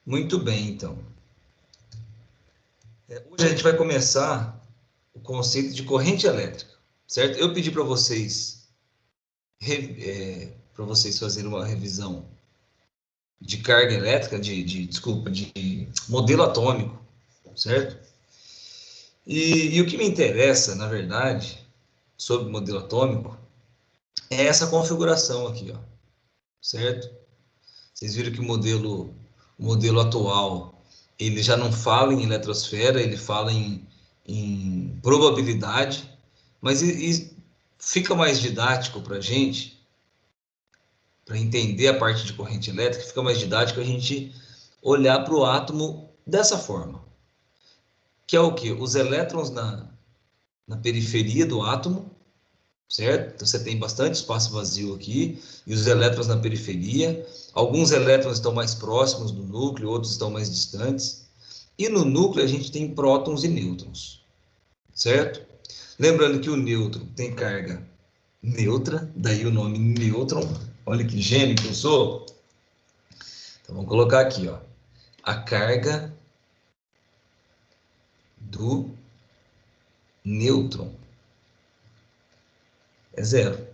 Muito bem, então. Hoje a gente vai começar o conceito de corrente elétrica, certo? Eu pedi para vocês, para vocês fazerem uma revisão de carga elétrica, desculpa, de modelo atômico, certo? E o que me interessa, na verdade, sobre o modelo atômico, é essa configuração aqui, ó, certo? Vocês viram que o modelo atual, ele já não fala em eletrosfera, ele fala em probabilidade, mas fica mais didático para a gente, para entender a parte de corrente elétrica, fica mais didático a gente olhar para o átomo dessa forma, que é o que? Os elétrons na periferia do átomo, certo? Então você tem bastante espaço vazio aqui e os elétrons na periferia. Alguns elétrons estão mais próximos do núcleo, outros estão mais distantes. E no núcleo a gente tem prótons e nêutrons, certo? Lembrando que o nêutron tem carga neutra, daí o nome nêutron. Olha que gênio que eu sou. Então vamos colocar aqui, ó, a carga do nêutron é zero.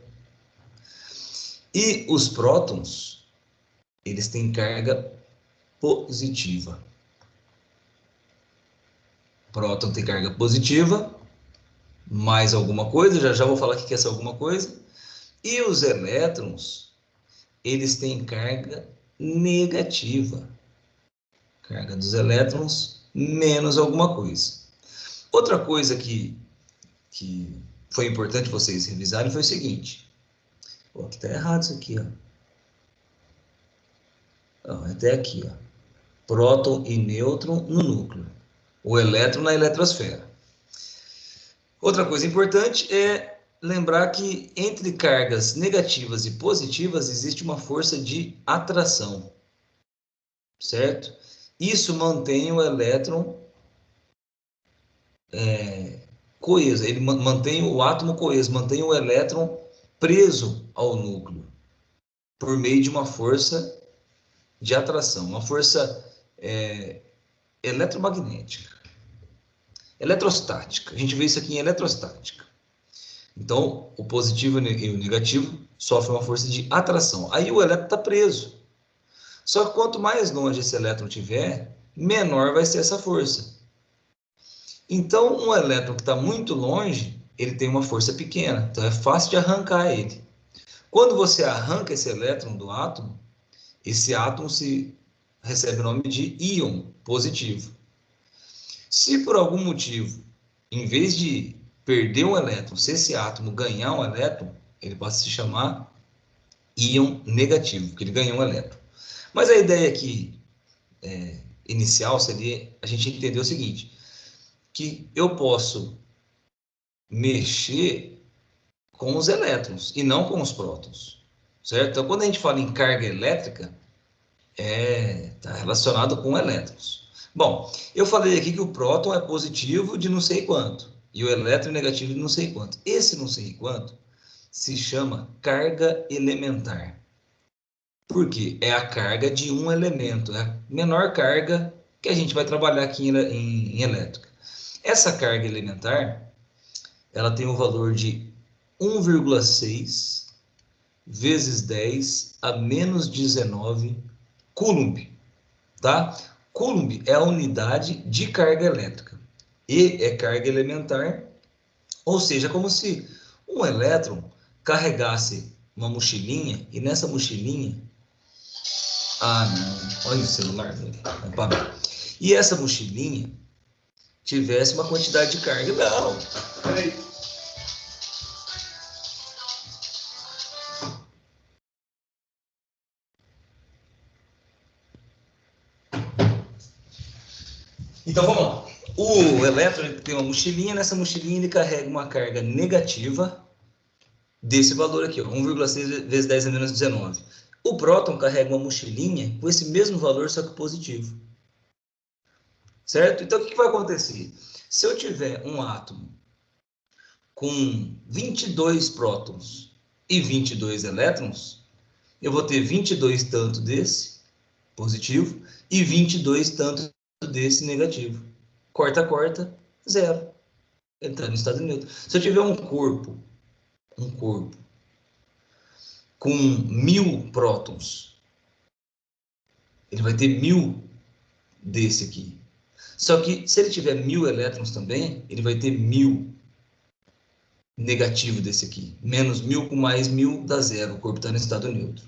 E os prótons, eles têm carga positiva. Próton tem carga positiva, mais alguma coisa, já já vou falar o que é essa alguma coisa. E os elétrons, eles têm carga negativa. Carga dos elétrons menos alguma coisa. Outra coisa que foi importante vocês revisarem foi o seguinte. Pô, aqui está errado isso aqui, ó. Não, até aqui, ó. Próton e nêutron no núcleo. O elétron na eletrosfera. Outra coisa importante é lembrar que entre cargas negativas e positivas existe uma força de atração, certo? Isso mantém o elétron coeso, ele mantém o átomo coeso, mantém o elétron preso ao núcleo por meio de uma força de atração, uma força eletromagnética, eletrostática. A gente vê isso aqui em eletrostática. Então, o positivo e o negativo sofrem uma força de atração. Aí o elétron está preso. Só que quanto mais longe esse elétron estiver, menor vai ser essa força. Então, um elétron que está muito longe, ele tem uma força pequena. Então, é fácil de arrancar ele. Quando você arranca esse elétron do átomo, esse átomo recebe o nome de íon positivo. Se por algum motivo, em vez de perder um elétron, se esse átomo ganhar um elétron, ele pode se chamar íon negativo, porque ele ganhou um elétron. Mas a ideia aqui inicial seria a gente entender o seguinte, que eu posso mexer com os elétrons e não com os prótons, certo? Então, quando a gente fala em carga elétrica, está relacionado com elétrons. Bom, eu falei aqui que o próton é positivo de não sei quanto e o elétron é negativo de não sei quanto. Esse não sei quanto se chama carga elementar. Por quê? É a carga de um elemento, é a menor carga que a gente vai trabalhar aqui em elétrica. Essa carga elementar, ela tem o valor de 1,6 vezes 10 a menos 19 Coulomb, tá? Coulomb é a unidade de carga elétrica. E é carga elementar, ou seja, como se um elétron carregasse uma mochilinha e nessa mochilinha... Ah, não. Olha o celular dele. E essa mochilinha tivesse uma quantidade de carga. Não, peraí. Então vamos lá. O elétron tem uma mochilinha, nessa mochilinha ele carrega uma carga negativa desse valor aqui, 1,6 vezes 10 a menos 19. O próton carrega uma mochilinha com esse mesmo valor, só que positivo. Certo? Então o que vai acontecer? Se eu tiver um átomo com 22 prótons e 22 elétrons, eu vou ter 22 tanto desse positivo, e 22 tanto desse negativo. Corta, corta, zero. Entrando em estado neutro. Se eu tiver um corpo com 1000 prótons, ele vai ter 1000 desse aqui. Só que se ele tiver 1000 elétrons também, ele vai ter 1000 negativo desse aqui. Menos 1000 com mais 1000 dá zero. O corpo está no estado neutro.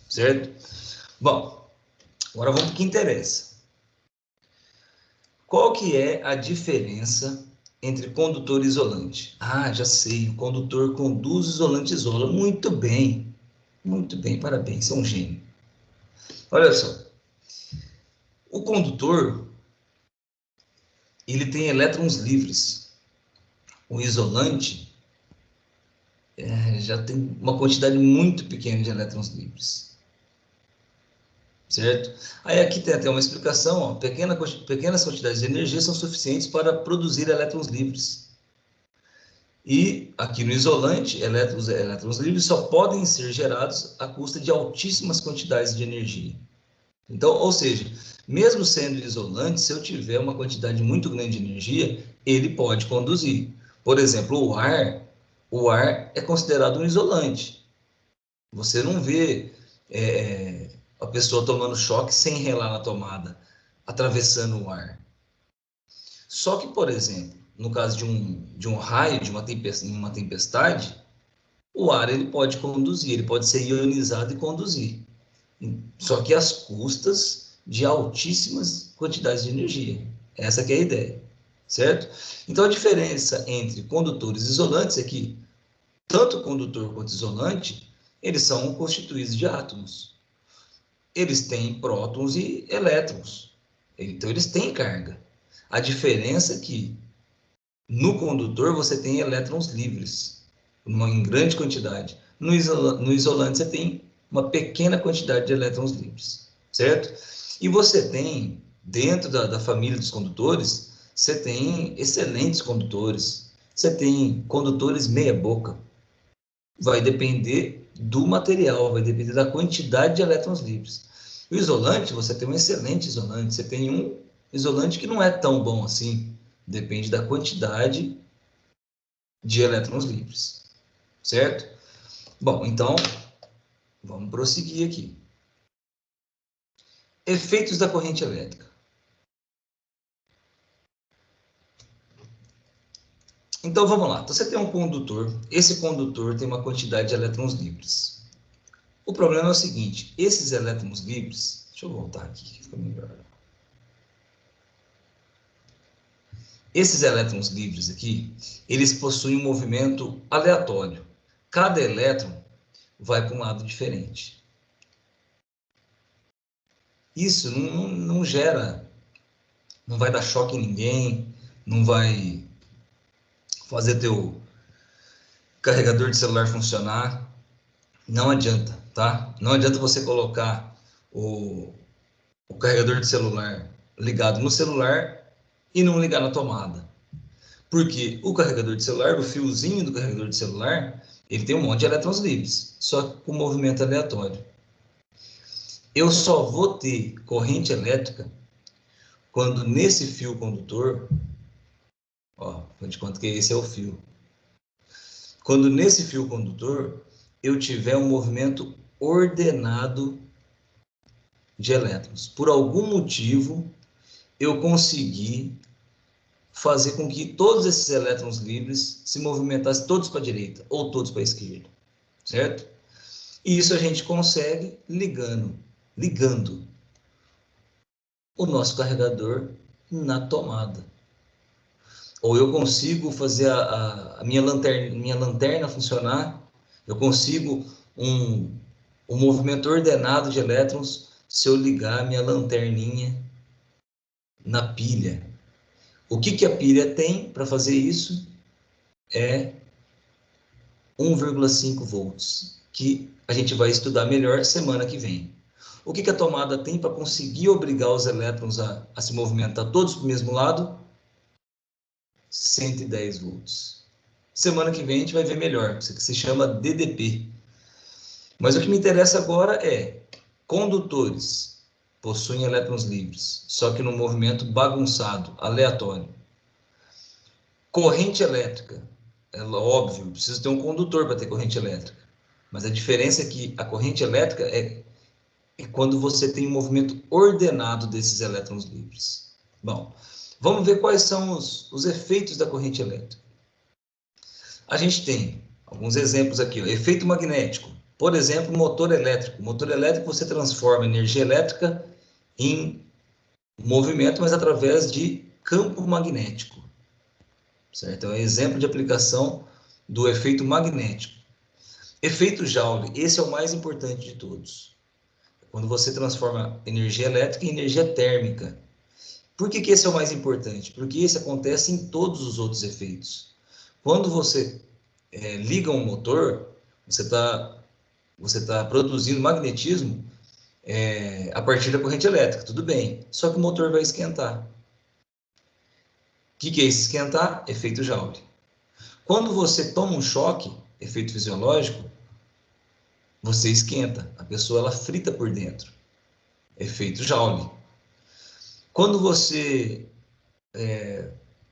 Certo? Bom, agora vamos para o que interessa. Qual que é a diferença entre condutor e isolante? Ah, já sei. O condutor conduz, o isolante isola. Muito bem. Muito bem, parabéns. Você é um gênio. Olha só. O condutor, ele tem elétrons livres. O isolante já tem uma quantidade muito pequena de elétrons livres. Certo? Aí aqui tem até uma explicação, ó, pequenas quantidades de energia são suficientes para produzir elétrons livres. E aqui no isolante, elétrons livres só podem ser gerados à custa de altíssimas quantidades de energia. Então, ou seja, mesmo sendo isolante, se eu tiver uma quantidade muito grande de energia, ele pode conduzir. Por exemplo, o ar é considerado um isolante. Você não vê a pessoa tomando choque sem relar na tomada, atravessando o ar. Só que, por exemplo, no caso de um raio, de uma tempestade, o ar ele pode conduzir, ele pode ser ionizado e conduzir. Só que às custas de altíssimas quantidades de energia. Essa que é a ideia, certo? Então, a diferença entre condutores e isolantes é que tanto condutor quanto isolante, eles são constituídos de átomos. Eles têm prótons e elétrons. Então, eles têm carga. A diferença é que no condutor você tem elétrons livres, em grande quantidade. No isolante você tem uma pequena quantidade de elétrons livres, certo? E você tem, dentro da família dos condutores, você tem excelentes condutores. Você tem condutores meia boca. Vai depender do material, vai depender da quantidade de elétrons livres. O isolante, você tem um excelente isolante, você tem um isolante que não é tão bom assim, depende da quantidade de elétrons livres, certo? Bom, então, vamos prosseguir aqui. Efeitos da corrente elétrica. Então, vamos lá. Então, você tem um condutor, esse condutor tem uma quantidade de elétrons livres. O problema é o seguinte, esses elétrons livres, deixa eu voltar aqui, que fica melhor. Esses elétrons livres aqui, eles possuem um movimento aleatório. Cada elétron vai para um lado diferente. Isso não gera, não vai dar choque em ninguém, não vai fazer teu carregador de celular funcionar. Não adianta, tá? Não adianta você colocar o carregador de celular ligado no celular e não ligar na tomada. Porque o carregador de celular, o fiozinho do carregador de celular, ele tem um monte de elétrons livres, só que com movimento aleatório. Eu só vou ter corrente elétrica quando nesse fio condutor, ó, de quanto que esse é o fio. Quando nesse fio condutor eu tiver um movimento ordenado de elétrons. Por algum motivo, eu consegui fazer com que todos esses elétrons livres se movimentassem todos para a direita ou todos para a esquerda, certo? E isso a gente consegue ligando o nosso carregador na tomada. Ou eu consigo fazer a minha lanterna funcionar, eu consigo um movimento ordenado de elétrons se eu ligar a minha lanterninha na pilha. O que a pilha tem para fazer isso? É 1,5 volts, que a gente vai estudar melhor semana que vem. O que a tomada tem para conseguir obrigar os elétrons a se movimentar todos para o mesmo lado? 110 volts. Semana que vem a gente vai ver melhor, isso que se chama DDP. Mas o que me interessa agora é condutores. possuem elétrons livres, só que no movimento bagunçado, aleatório. Corrente elétrica, é óbvio, precisa ter um condutor para ter corrente elétrica, mas a diferença é que a corrente elétrica é quando você tem um movimento ordenado desses elétrons livres. Bom, vamos ver quais são os efeitos da corrente elétrica. A gente tem alguns exemplos aqui, ó. Efeito magnético. Por exemplo, motor elétrico. Motor elétrico você transforma energia elétrica em movimento, mas através de campo magnético. Certo? É um exemplo de aplicação do efeito magnético. Efeito Joule, esse é o mais importante de todos. Quando você transforma energia elétrica em energia térmica. Por que esse é o mais importante? Porque esse acontece em todos os outros efeitos. Quando você liga um motor, você tá produzindo magnetismo a partir da corrente elétrica, tudo bem. Só que o motor vai esquentar. O que é esse esquentar? Efeito Joule. Quando você toma um choque, efeito fisiológico, você esquenta. A pessoa ela frita por dentro. Efeito Joule. Quando você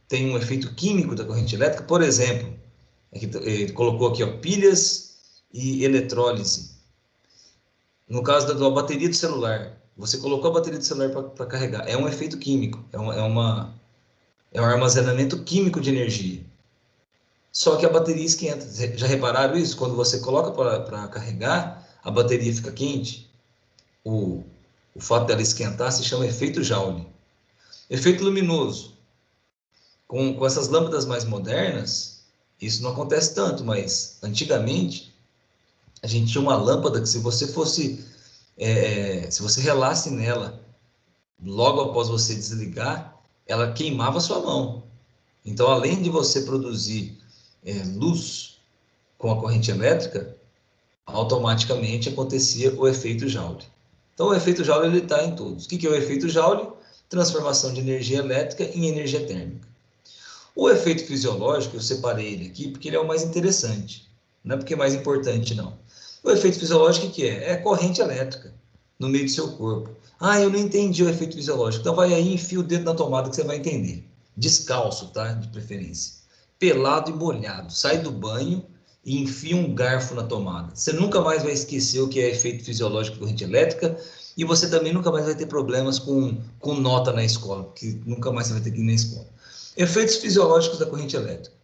tem um efeito químico da corrente elétrica, por exemplo, ele colocou aqui, ó, pilhas e eletrólise. No caso da bateria do celular, você colocou a bateria do celular para carregar, é um efeito químico, é um armazenamento químico de energia. Só que a bateria esquenta. Já repararam isso? Quando você coloca para carregar, a bateria fica quente. O fato dela esquentar se chama efeito Joule. Efeito luminoso. Com essas lâmpadas mais modernas, isso não acontece tanto, mas antigamente a gente tinha uma lâmpada que se você relasse nela logo após você desligar, ela queimava a sua mão. Então, além de você produzir luz com a corrente elétrica, automaticamente acontecia o efeito Joule. Então, o efeito Joule está em todos. O que é o efeito Joule? Transformação de energia elétrica em energia térmica. O efeito fisiológico, eu separei ele aqui porque ele é o mais interessante. Não é porque é mais importante, não. O efeito fisiológico, o que é? É corrente elétrica no meio do seu corpo. Ah, eu não entendi o efeito fisiológico. Então vai aí e enfia o dedo na tomada que você vai entender. Descalço, tá? De preferência. Pelado e molhado. Sai do banho e enfia um garfo na tomada. Você nunca mais vai esquecer o que é efeito fisiológico de corrente elétrica e você também nunca mais vai ter problemas com nota na escola, porque nunca mais você vai ter que ir na escola. Efeitos fisiológicos da corrente elétrica.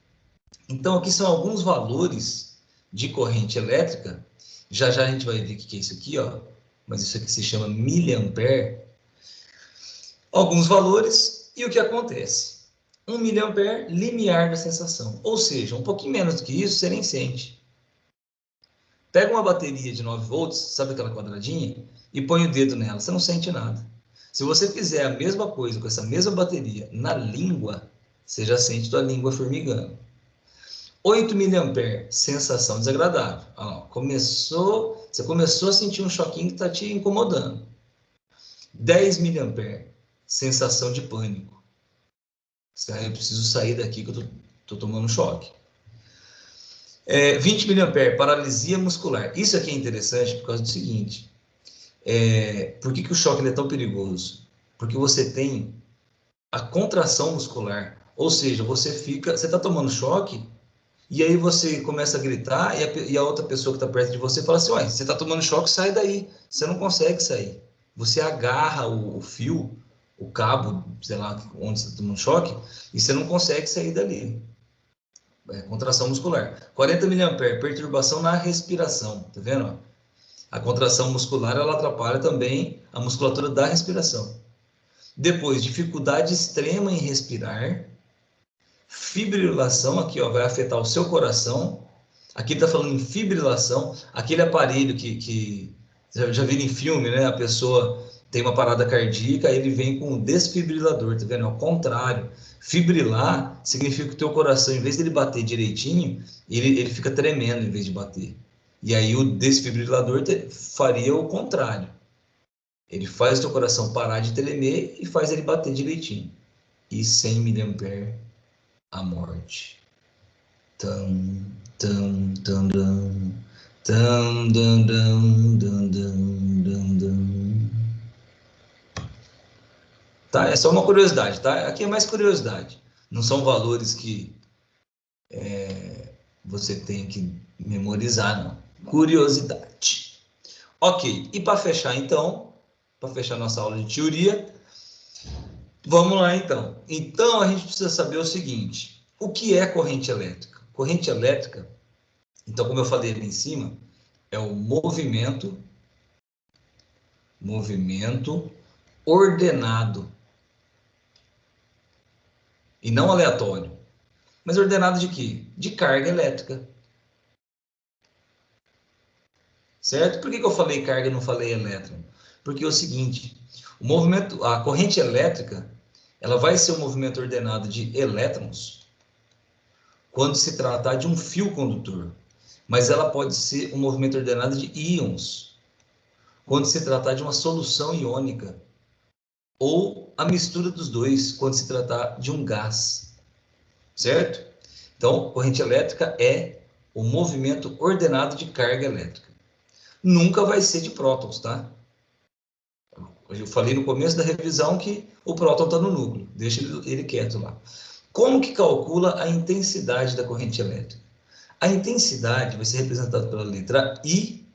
Então, aqui são alguns valores de corrente elétrica. Já já a gente vai ver o que é isso aqui, ó. Mas isso aqui se chama miliampere. Alguns valores e o que acontece. 1 miliampere, limiar da sensação. Ou seja, um pouquinho menos do que isso, você nem sente. Pega uma bateria de 9 volts, sabe aquela quadradinha? E põe o dedo nela, você não sente nada. Se você fizer a mesma coisa com essa mesma bateria na língua, você já sente tua língua formigando. 8 miliampere, sensação desagradável. Você começou a sentir um choquinho que está te incomodando. 10 miliampere, sensação de pânico. Eu preciso sair daqui que eu estou tomando choque. 20 miliampere, paralisia muscular. Isso aqui é interessante por causa do seguinte. Por que o choque é tão perigoso? Porque você tem a contração muscular. Ou seja, você está tomando choque e aí você começa a gritar e a outra pessoa que está perto de você fala assim, ué, você está tomando choque, sai daí. Você não consegue sair. Você agarra o fio, o cabo, sei lá, onde você está tomando choque, e você não consegue sair dali. Contração muscular. 40 miliampere, perturbação na respiração. Tá vendo? A contração muscular, ela atrapalha também a musculatura da respiração. Depois, dificuldade extrema em respirar. Fibrilação, aqui ó, vai afetar o seu coração. Aqui está falando em fibrilação, aquele aparelho que já viram em filme, né? A pessoa tem uma parada cardíaca, ele vem com um desfibrilador, tá vendo? Ao contrário, fibrilar significa que o teu coração, em vez dele bater direitinho, ele fica tremendo em vez de bater. E aí o desfibrilador faria o contrário. Ele faz o teu coração parar de tremer e faz ele bater direitinho. E 100 miliampere, a morte. Tam, tam, tam, tam, tam, tam, tam, tam, tam, tam. tá? É só uma curiosidade, tá? Aqui é mais curiosidade. Não são valores que você tem que memorizar, não. Curiosidade. Ok, e para fechar então, para fechar nossa aula de teoria, vamos lá então. Então a gente precisa saber o seguinte: o que é corrente elétrica? Corrente elétrica, então, como eu falei ali em cima, é o movimento ordenado e não aleatório. Mas ordenado de quê? De carga elétrica. Certo? Por que eu falei carga e não falei elétron? Porque é o seguinte, a corrente elétrica, ela vai ser um movimento ordenado de elétrons quando se tratar de um fio condutor, mas ela pode ser um movimento ordenado de íons quando se tratar de uma solução iônica, ou a mistura dos dois quando se tratar de um gás, certo? Então, corrente elétrica é o movimento ordenado de carga elétrica. Nunca vai ser de prótons, tá? Eu falei no começo da revisão que o próton está no núcleo, deixa ele quieto lá. Como que calcula a intensidade da corrente elétrica? A intensidade vai ser representada pela letra I,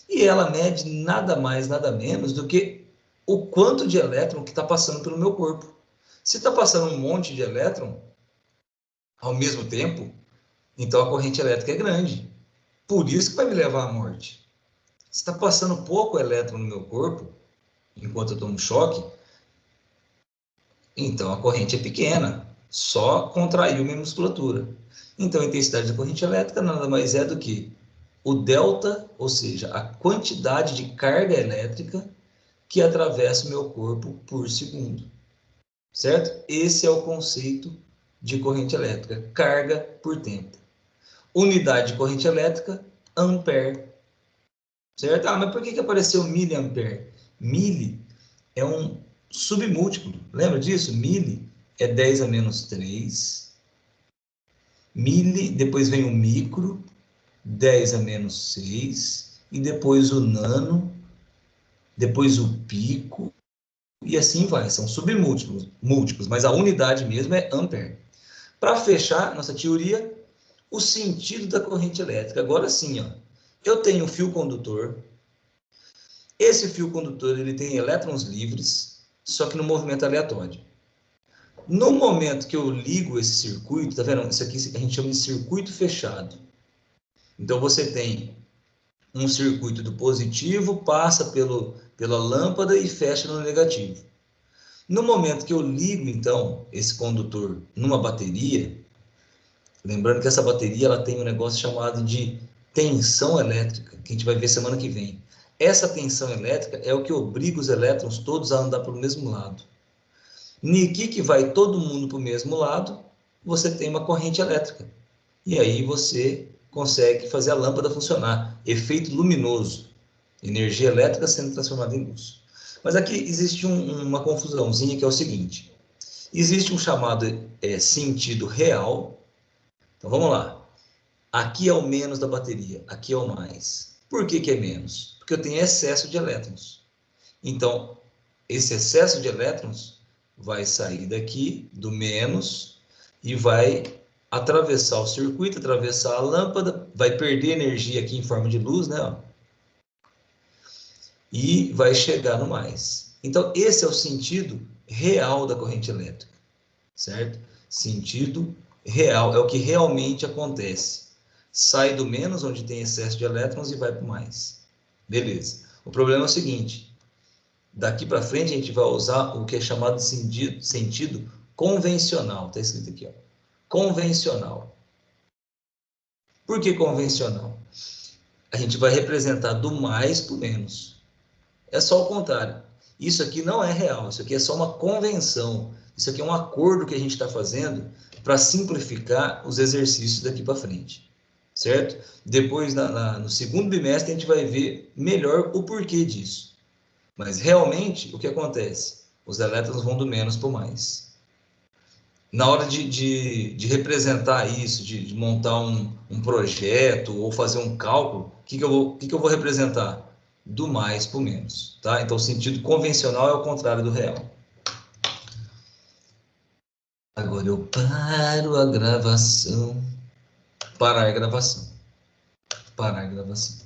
e ela mede nada mais, nada menos do que o quanto de elétron que está passando pelo meu corpo. Se está passando um monte de elétron ao mesmo tempo, então a corrente elétrica é grande. Por isso que vai me levar à morte. Se está passando pouco elétron no meu corpo, enquanto eu estou no choque, então a corrente é pequena, só contraiu minha musculatura. Então a intensidade da corrente elétrica nada mais é do que o delta, ou seja, a quantidade de carga elétrica que atravessa o meu corpo por segundo. Certo? Esse é o conceito de corrente elétrica, carga por tempo. Unidade de corrente elétrica, ampere. Certo? Ah, mas por que apareceu miliampere? Mili é um submúltiplo. Lembra disso? Mili é 10 a menos 3. Mili, depois vem o micro, 10 a menos 6. E depois o nano, depois o pico, e assim vai. São submúltiplos, mas a unidade mesmo é ampere. Para fechar nossa teoria, o sentido da corrente elétrica. Agora sim, ó, eu tenho um fio condutor. Esse fio condutor ele tem elétrons livres, só que no movimento aleatório. No momento que eu ligo esse circuito, tá vendo? Isso aqui a gente chama de circuito fechado. Então você tem um circuito do positivo, passa pela lâmpada e fecha no negativo. No momento que eu ligo, então, esse condutor numa bateria, lembrando que essa bateria ela tem um negócio chamado de tensão elétrica, que a gente vai ver semana que vem. Essa tensão elétrica é o que obriga os elétrons todos a andar para o mesmo lado. Niki que vai todo mundo para o mesmo lado, você tem uma corrente elétrica. E aí você consegue fazer a lâmpada funcionar. Efeito luminoso. Energia elétrica sendo transformada em luz. Mas aqui existe uma confusãozinha que é o seguinte. Existe um chamado sentido real. Então vamos lá. Aqui é o menos da bateria, aqui é o mais. Por que é menos? Porque eu tenho excesso de elétrons. Então, esse excesso de elétrons vai sair daqui do menos e vai atravessar o circuito, atravessar a lâmpada, vai perder energia aqui em forma de luz, né? E vai chegar no mais. Então, esse é o sentido real da corrente elétrica, certo? Sentido real, é o que realmente acontece. Sai do menos, onde tem excesso de elétrons, e vai para o mais. Beleza. O problema é o seguinte, daqui para frente a gente vai usar o que é chamado de sentido convencional. Está escrito aqui, ó. Convencional. Por que convencional? A gente vai representar do mais para o menos. É só o contrário. Isso aqui não é real, isso aqui é só uma convenção. Isso aqui é um acordo que a gente está fazendo para simplificar os exercícios daqui para frente. Certo? Depois, no segundo bimestre, a gente vai ver melhor o porquê disso. Mas, realmente, o que acontece? Os elétrons vão do menos para o mais. Na hora de representar isso, de montar um projeto ou fazer um cálculo, o que eu vou representar? Do mais para o menos. Tá? Então, o sentido convencional é o contrário do real. Agora eu paro a gravação. Parar a gravação. Parar a gravação.